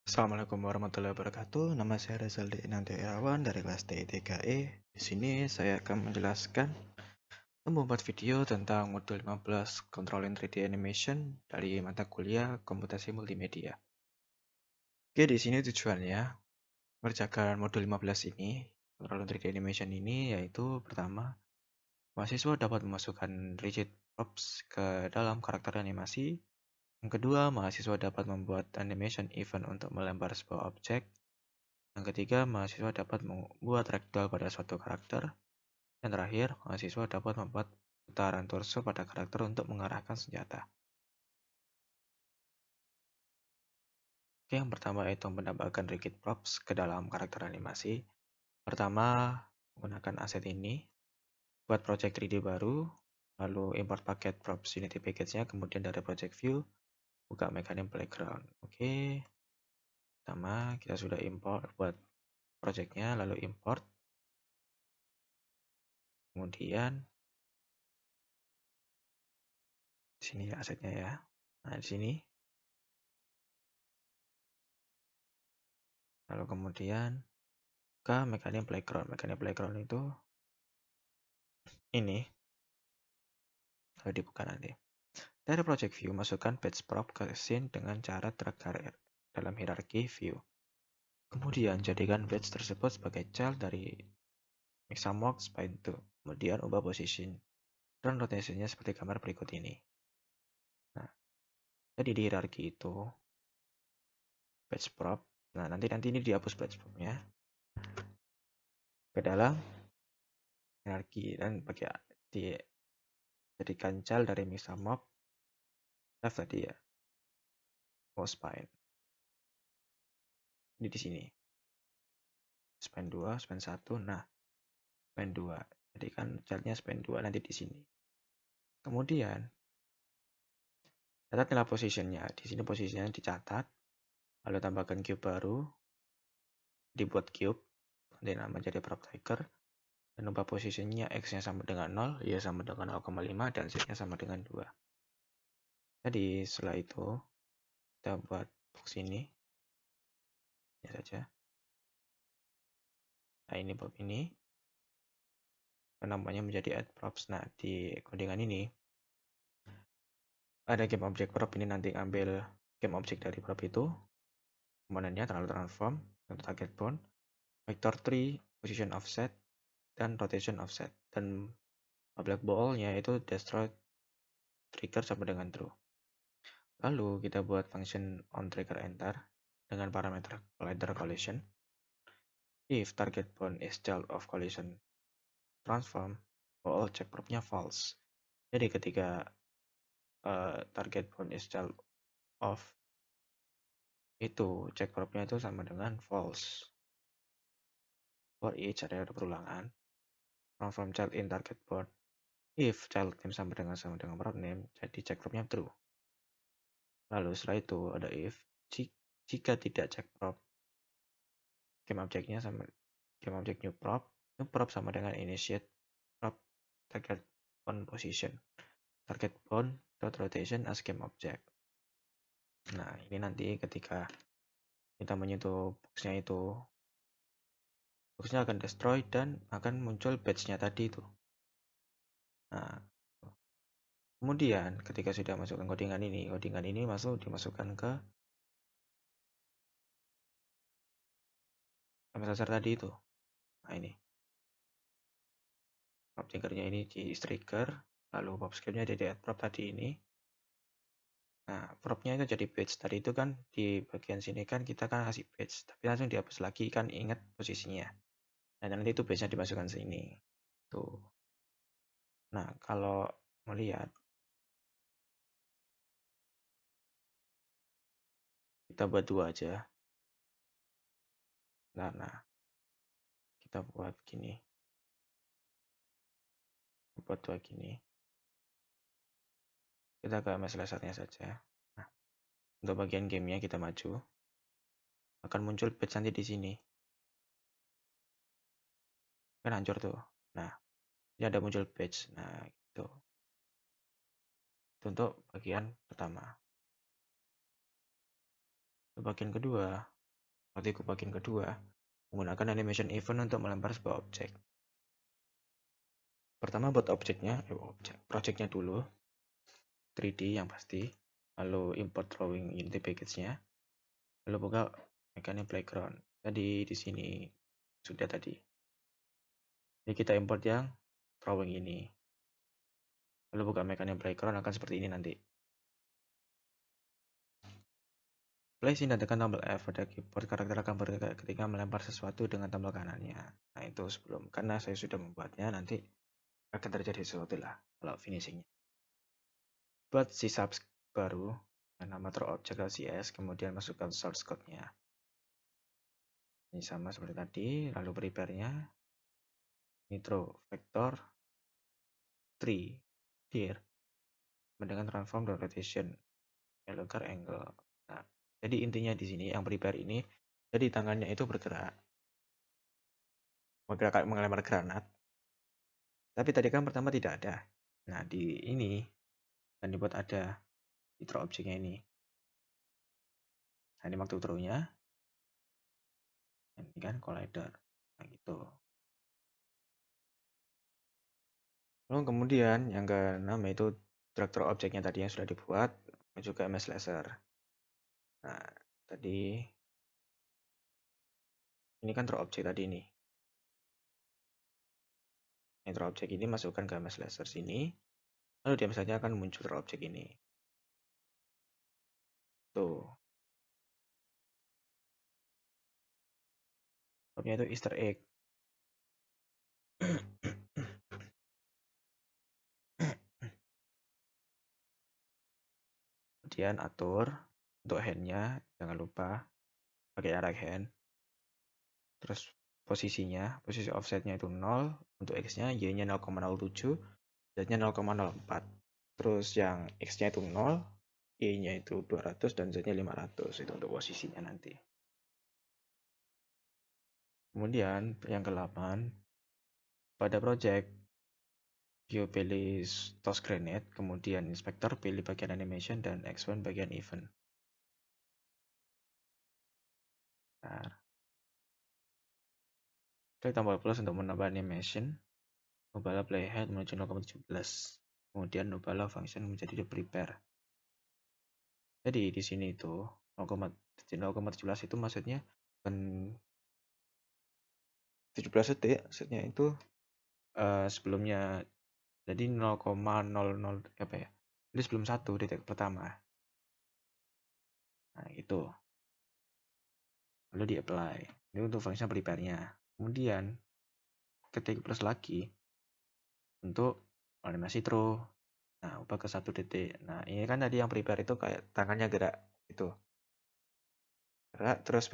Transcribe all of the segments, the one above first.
Assalamualaikum warahmatullahi wabarakatuh. Nama saya Rezaldi Inanti Irawan dari kelas D3E. Di sini saya akan menjelaskan membuat video tentang modul 15 Controlling 3D Animation dari mata kuliah Komputasi Multimedia. Oke, di sini tujuannya mengerjakan modul 15 ini, Controlling 3D Animation ini, yaitu pertama, mahasiswa dapat memasukkan rigid props ke dalam karakter animasi. Yang kedua, mahasiswa dapat membuat animation event untuk melempar sebuah objek. Yang ketiga, mahasiswa dapat membuat ragdoll pada suatu karakter. Dan terakhir, mahasiswa dapat membuat putaran torso pada karakter untuk mengarahkan senjata. Oke, yang pertama yaitu menambahkan rigid props ke dalam karakter animasi. Pertama, menggunakan aset ini, buat project 3D baru, lalu import paket props Unity package-nya, kemudian dari project view, buka mekanik playground. Oke, pertama kita sudah import buat projectnya, lalu import. Kemudian di sini asetnya ya. Nah, di sini. Lalu kemudian buka mekanik playground. Mekanik playground itu ini. Lalu dibuka nanti. Dari project view, masukkan batch prop ke scene dengan cara drag dalam hierarki view. Kemudian jadikan batch tersebut sebagai child dari Mixamox Spine 2. Kemudian ubah position dan rotationnya seperti gambar berikut ini. Nah, jadi di hierarki itu batch prop. Nah, nanti ini dihapus batch propnya ke dalam hierarki dan pakai dijadikan child dari Mixamox left tadi ya. Spine. Ini di sini. Span 2, span 1. Nah, span 2. Jadi kan childnya span 2 nanti di sini. Kemudian catat nilai positionnya. Di sini posisinya dicatat. Lalu tambahkan cube baru. Dibuat cube. Nanti nama jadi prop tiger. Dan ubah posisinya x-nya sama dengan 0, y sama dengan 0,5, dan z-nya sama dengan 2. Jadi setelah itu kita buat box ini. Ya saja. Nah, ini box ini. Namanya menjadi add props. Nah, di codingan ini ada game object prop ini nanti ambil game object dari prop itu, komponennya terlalu transform, target bound, vector tree, position offset, dan rotation offset, dan black ball-nya itu destroy trigger sama dengan true. Lalu kita buat function on trigger enter dengan parameter collider collision. If target bound is child of collision transform, all check prop-nya false. Jadi ketika target bound is child of itu check prop-nya itu sama dengan false. For each ada perulangan. Transform child in target bound. If child name sama dengan prop name, jadi check prop-nya true. Lalu setelah itu ada if jika tidak check prop, game objeknya sama game object new prop sama dengan initiate prop target bound position. Target bound rotation as game object. Nah, ini nanti ketika kita menyentuh boxnya itu, boxnya akan destroy dan akan muncul badge-nya tadi itu. Nah, kemudian ketika sudah masukkan codingan ini dimasukkan ke dasar tadi itu. Nah, ini prop triggernya ini di trigger, lalu pop script-nya jadi add prop tadi ini. Nah, prop-nya itu jadi badge. Tadi itu kan di bagian sini kan kita kan kasih badge, tapi langsung dihapus lagi kan, ingat posisinya. Nah, nanti itu badge-nya dimasukkan sini. Tuh. Nah, kalau melihat kita buat dua aja. Nah, kita buat gini. Buat dua gini. Kita ke MS lasernya saja. Nah, untuk bagian gamenya kita maju. Akan muncul badge nanti di sini. Kan hancur tuh. Nah, ini ada muncul badge. Nah, gitu. Itu untuk bagian pertama. Untuk bagian kedua, Nanti bagian kedua, menggunakan animation event untuk melempar sebuah objek. Pertama buat projectnya dulu, 3D yang pasti, lalu import drawing Unity package-nya, lalu buka mechanic playground. Tadi di sini sudah tadi. Jadi kita import yang drawing ini. Lalu buka mechanic playground akan seperti ini nanti. Place dan tekan tombol F pada keyboard, karakter akan bergerak ketika melempar sesuatu dengan tombol kanannya. Nah itu sebelum, karena saya sudah membuatnya, nanti akan terjadi sesuatu lah kalau finishingnya. Buat si subs baru, nama object LCS, kemudian masukkan source code-nya. Ini sama seperti tadi, lalu prepare-nya, nitro vector 3 dir dengan transform dan rotation allocar angle. Nah, jadi intinya di sini yang prepare ini, jadi tangannya itu bergerak mengelempar granat. Tapi tadi kan pertama tidak ada. Nah, di ini dan dibuat ada nitro objeknya ini. Nah, ini waktu throw-nya. Ini kan collider. Nah, gitu. Lalu kemudian yang keenam yaitu traktor objeknya tadi yang sudah dibuat, juga MS laser. Nah, tadi ini kan draw objek tadi ini. Ini draw objek ini masukkan ke MS laser sini, lalu diam saja akan muncul draw objek ini. Tuh. Namanya itu Easter egg. Kemudian atur untuk handnya, jangan lupa pakai right hand. Terus posisi offsetnya itu 0, untuk X-nya, Y-nya 0,07, Z-nya 0,04. Terus yang X-nya itu 0, Y-nya itu 200, dan Z-nya 500. Itu untuk posisinya nanti. Kemudian yang ke-8, pada project, View pilih toss grenade, kemudian inspector pilih bagian animation, dan X1 bagian event. Nah, klik tombol plus untuk menambah animation. Nubala playhead menuju 0,17. Kemudian Nubala function menjadi prepare. Jadi di sini itu 0,17 itu maksudnya kan 17 detik, maksudnya itu sebelumnya jadi 0,00 apa ya? Jadi sebelum 1 detik pertama. Nah, itu. Lalu di apply. Ini untuk function prepare-nya. Kemudian ketik plus lagi untuk animasi throw. Nah, ubah ke 1 detik. Nah, ini kan tadi yang prepare itu kayak tangannya gerak itu. Gerak terus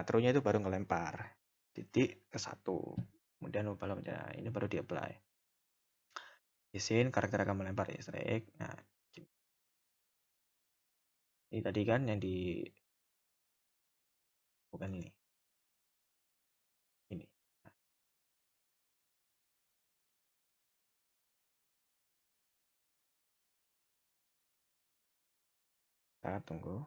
throw-nya itu baru ngelempar titik ke 1. Kemudian ubah ini baru di apply. Izin karakter akan melempar Easter egg. Nah, ini tadi kan yang di bukan ini. Ini. Kita tunggu.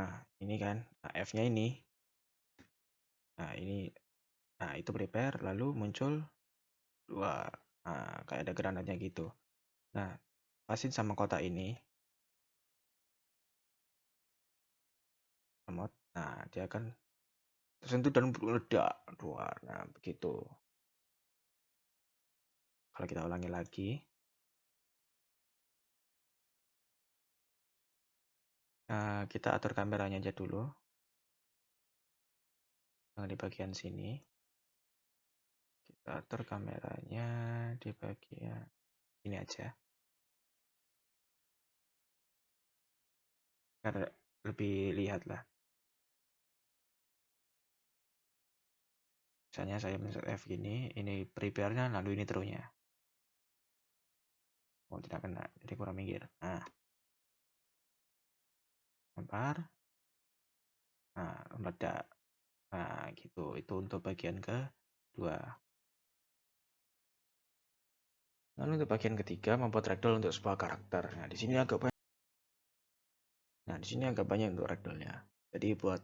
Nah, ini kan F-nya ini. Nah, ini. Nah, itu prepare lalu muncul 2. Nah, kayak ada granatnya gitu. Nah, pasin sama kotak ini. Nah, dia akan tersentuh dan meledak keluar. Nah, begitu. Kalau kita ulangi lagi. Nah, kita atur kameranya aja dulu. Nah, di bagian sini. Kita atur kameranya di bagian ini aja. Karena lebih lihat lah. Misalnya saya mencet F gini, ini prepare-nya, lalu ini throw-nya. Oh, tidak kena, jadi kurang minggir. Nah, lempar. Nah, meledak. Nah, gitu. Itu untuk bagian kedua. Lalu untuk bagian ketiga, membuat ragdoll untuk sebuah karakter. Nah, di sini agak banyak. Nah, di sini agak banyak untuk ragdollnya. Jadi buat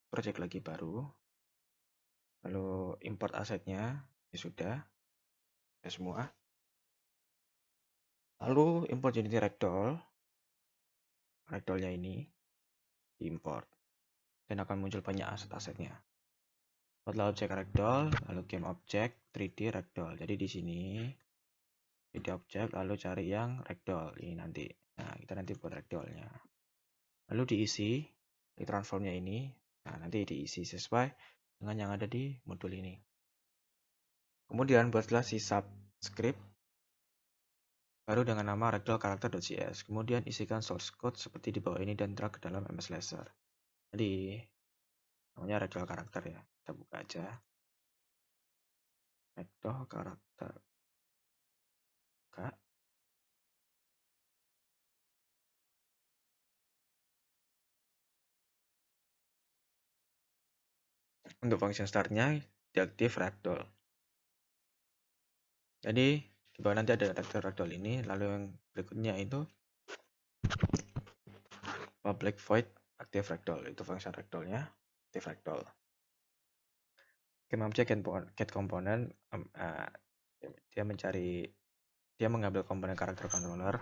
project lagi baru, lalu import asetnya, ya sudah, ya semua. Lalu import Unity ragdollnya ini diimport dan akan muncul banyak aset-asetnya. Buatlah objek ragdoll, lalu game object 3D ragdoll. Jadi di sini 3D object lalu cari yang ragdoll ini nanti. Nah, kita nanti buat ragdollnya. Lalu diisi di transformnya ini. Nah, nanti diisi sesuai dengan yang ada di modul ini. Kemudian buatlah si subscript baru dengan nama ragdoll character.cs. Kemudian isikan source code seperti di bawah ini dan drag ke dalam MS Laser. Jadi namanya ragdoll karakter ya. Kita buka aja. Ragdoll karakter. Buka. Untuk function startnya diaktif ragdoll. Jadi di bawah nanti ada ragdoll ini, lalu yang berikutnya itu public void active ragdoll, itu function ragdollnya active ragdoll. Game object get component dia mengambil komponen karakter controller,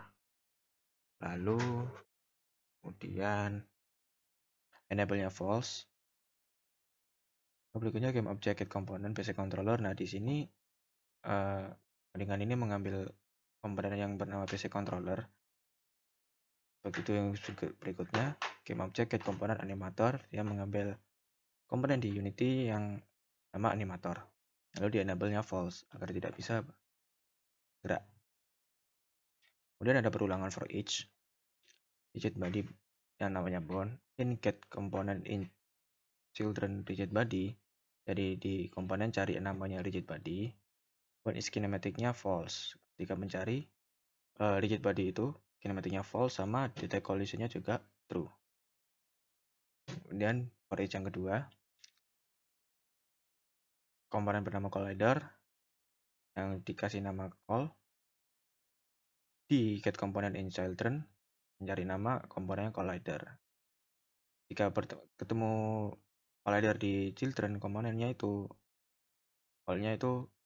lalu kemudian enable-nya false. Berikutnya game object get component basic controller. Nah di sini dengan ini mengambil komponen yang bernama basic controller. Begitu yang berikutnya game object get component animator, dia mengambil komponen di Unity yang nama animator. Lalu di enable-nya false agar tidak bisa gerak. Kemudian ada perulangan for each rigid body yang namanya bound in get component in children rigid body. Jadi di komponen cari namanya rigid body. Bound is kinematic-nya false. Ketika mencari rigid body itu kinematic-nya false, sama detect collision-nya juga true. Kemudian for each yang kedua, komponen bernama collider yang dikasih nama call di get component in children mencari nama komponennya collider. Jika ketemu collider di children, komponennya itu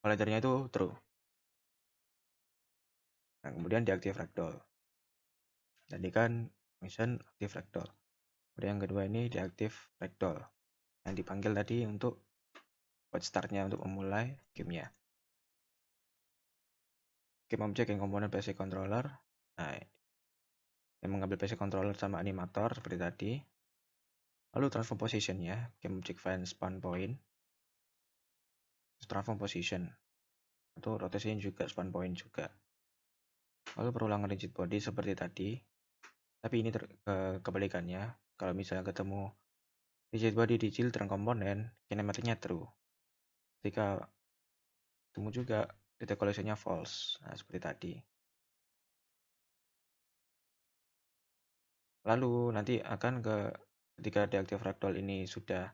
collidernya itu true. Nah, kemudian diaktif ragdoll. Tadi kan function aktif ragdoll. Kemudian yang kedua ini diaktif ragdoll yang dipanggil tadi untuk buat startnya untuk memulai gamenya. Game object yang komponen basic controller. Nah, yang mengambil basic controller sama animator seperti tadi. Lalu transform position-nya, game object find spawn point. Transform position. Atau rotasinya juga spawn point juga. Lalu perulangan rigid body seperti tadi. Tapi ini kebalikannya. Kalau misalnya ketemu rigid body di children komponen, kinematiknya true. Ketika ketemu juga detect collision-nya false. Nah, seperti tadi. Lalu nanti akan ketika deaktif ragdoll ini sudah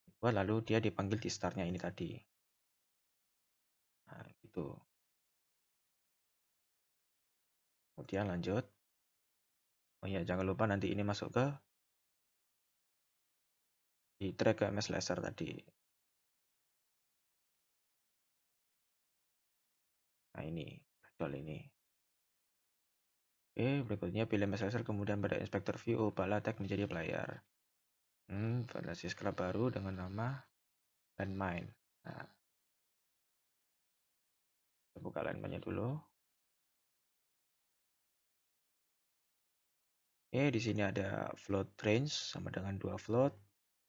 dibuat, lalu dia dipanggil di startnya ini tadi. Nah, gitu. Kemudian lanjut. Oh ya, jangan lupa nanti ini masuk ke di drag ke MS Laser tadi. Nah, ini ragdoll ini. Oke, berikutnya pilih MS Laser, kemudian pada inspector view ubahlah tag menjadi player. Versi scrap baru dengan nama landmine. Nah, kita buka landmine-nya dulu. Di sini ada float range sama dengan 2 float,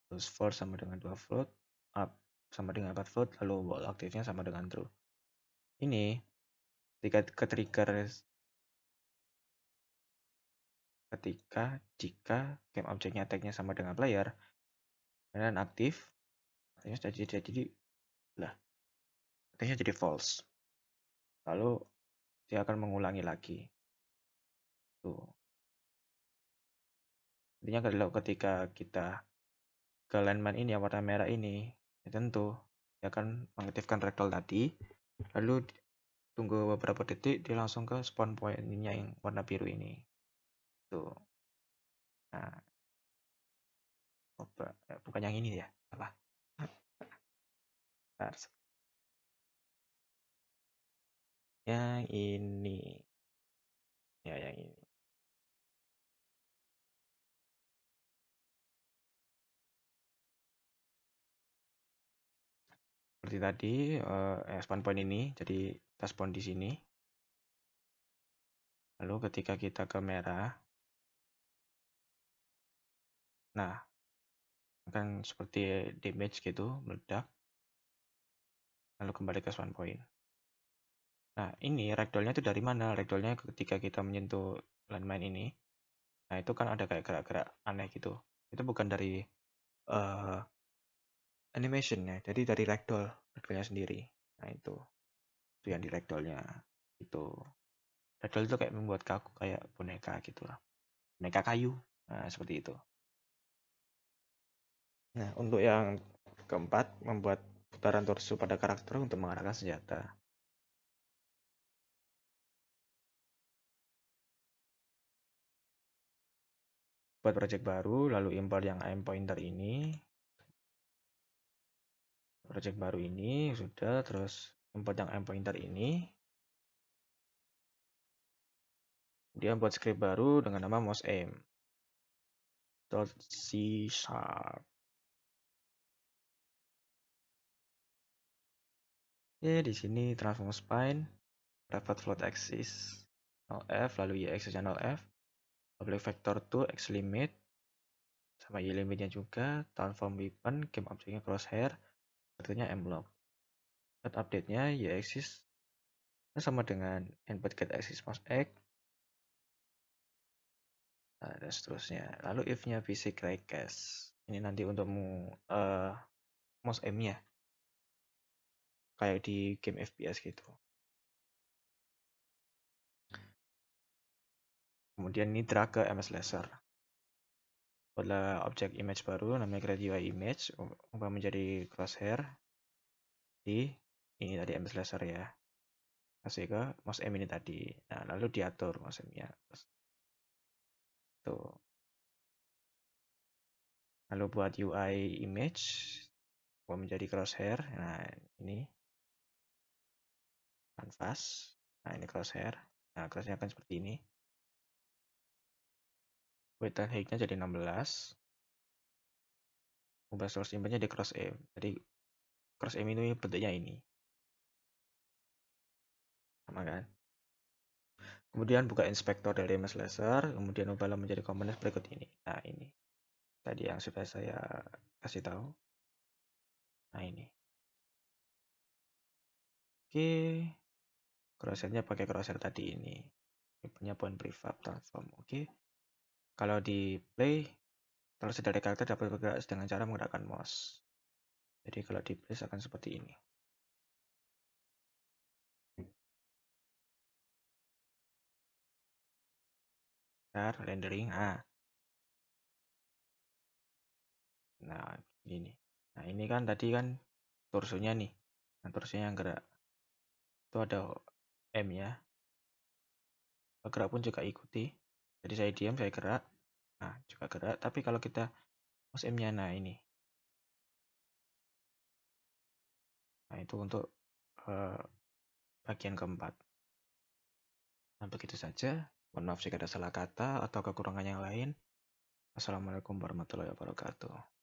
terus force sama dengan 2 float, up sama dengan 4 float, lalu wall aktifnya sama dengan true. Ini jika game objeknya tagnya sama dengan player dan aktif, artinya jadi false. Lalu dia akan mengulangi lagi. Tuh. Intinya kalau ketika kita ke landmine ini yang warna merah ini, ya tentu dia akan mengaktifkan ragdoll tadi, lalu tunggu beberapa detik dia langsung ke spawn point-nya yang warna biru ini. Tuh. Nah, bukan yang ini ya, salah. Bentar. Yang ini. Ya, yang ini. Seperti tadi, expand point ini, jadi kita spawn di sini. Lalu ketika kita ke merah, nah, akan seperti damage gitu, meledak. Lalu kembali ke spawn point. Nah, ini ragdollnya itu dari mana? Ragdollnya ketika kita menyentuh landmine ini, nah itu kan ada kayak gerak-gerak aneh gitu. Itu bukan dari animation ya, jadi dari ragdollnya sendiri. Nah itu yang di ragdollnya. Itu ragdoll itu kayak membuat kaku kayak boneka gitu lah, boneka kayu. Nah seperti itu. Nah untuk yang keempat, membuat putaran torso pada karakter untuk mengarahkan senjata. Buat project baru, lalu import yang aim pointer ini. Project baru ini sudah, terus import yang aim pointer ini. Dia buat script baru dengan nama mouse aim. .c#. Ya, di sini transform spine, private float axis 0f, lalu y axisnya 0f, public vector to x limit, sama y limitnya juga, transform weapon, game objectnya crosshair, artinya m block. Set update-nya y axis sama dengan input get axis mouse x, nah, dan seterusnya. Lalu if-nya basic request. Ini nanti untuk mouse aim-nya, kayak di game FPS gitu. Kemudian ini drag ke MS Laser. Buatlah objek image baru namanya create UI image, ubah menjadi crosshair di ini tadi MS Laser ya. Kasih ke mouse aim ini tadi. Nah, lalu diatur mouse aim-nya. Tuh. Lalu buat UI image, ubah menjadi crosshair. Nah, ini canvas. Nah, ini crosshair. Nah, crosshair akan seperti ini. Width dan height-nya jadi 16. Ubah source image-nya di cross aim. Jadi cross aim ini bentuknya ini. Sama kan? Kemudian buka inspektor dari MS Laser, kemudian ubahlah menjadi komponen berikut ini. Nah, ini tadi yang sudah saya kasih tahu. Nah, ini. Oke. Crosshair-nya pakai crosshair tadi ini. Ini punya point prefab transform. Oke. Kalau di play, kalau sudah ada karakter dapat bergerak dengan cara menggerakkan mouse. Jadi kalau di play akan seperti ini. Bentar, rendering. Nah, ini. Nah, ini kan tadi kan torsonya nih. Nah, torsonya yang gerak. Itu ada M ya. Gerak pun juga ikuti. Jadi saya diam, saya gerak. Nah, juga gerak. Tapi kalau kita mouse M-nya, nah ini. Nah, itu untuk bagian keempat. Nah, begitu saja. Mohon maaf jika ada salah kata atau kekurangan yang lain. Assalamualaikum warahmatullahi wabarakatuh.